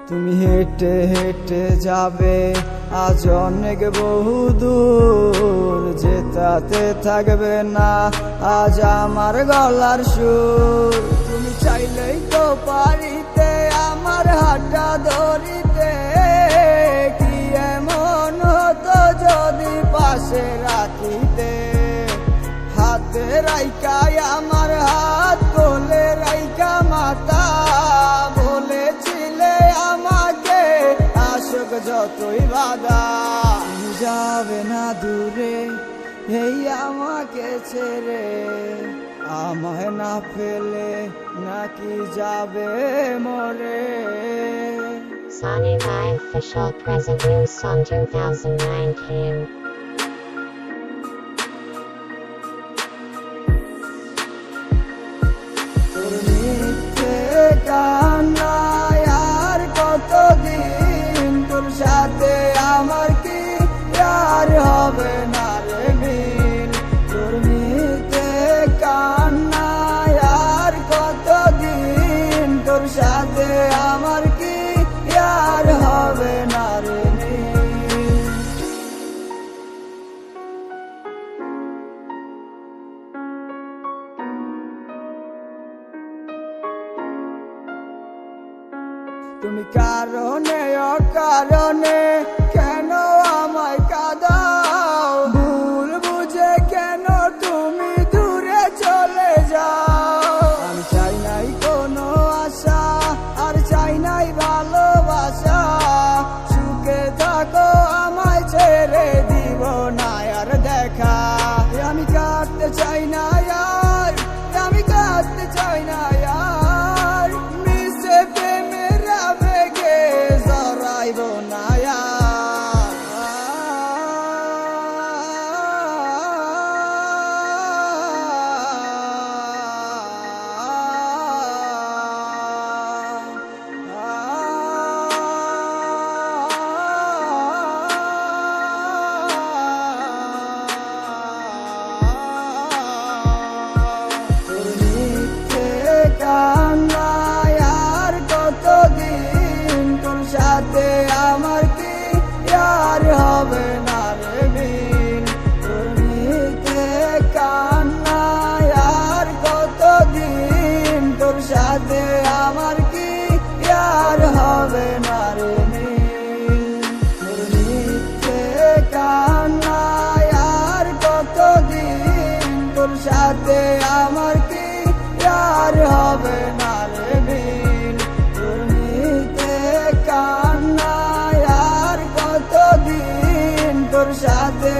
তুমি হেঁটে হেঁটে যাবে আজ অনেক বহু দূর, যেতাতে থাকবে না আজ আমার গলার সুর। তুমি চাইলেই তো পারিতে আমার হাতটা ধরিতে, কি এমন হতো যদি পাশে রাখিতে। হাতে রাইকা আমার হাত, কোলে রাইকা মাথা, বলেছিলে আমাকে আশোক যতই বাধা। যাবে না দূরে এই আমাকে ছেড়ে, আমায় না ফেলে নাকি যাবে মরে। Sonic Eye Official Present News Song 2019. তোর মিথ্যে কান্নায় আর কতদিন, তোর সাথে আমার কি আর হবে না রে মিল। তোর মিথ্যে কান্নায় আর কতদিন, তোর সাথে আমার কি আর হবে না রে মিল। তুমি কারণে অকারণে কেন আমায় কাঁদাও, ভুল বুঝে কেন তুমি দূরে চলে যাও। আমি চাই নাই কোনো আশা, আর চাই নাই ভালোবাসা, সুখে থাকো আমায় ছেড়ে দিব না আর দেখা। আমি কাটতে চাই না আর, আমি কাটতে চাই না আর, মিশে প্রেমের আবেগে জড়াইব না আর। তোর মিথ্যে কান্নায় আর কতদিন, তোর সাথে আমার কি আর হবে না রে মিল। তোর মিথ্যে কান্নায় আর কতদিন, তোর সাথে আমার কি আর হবে না রে মিল। তোর মিথ্যে কান্নায় আর কতদিন, তোর সাথে আমার কি আর হবে না রে মিল। তোর মিথ্যে কান্নায় আর কতদিন, তোর সাথে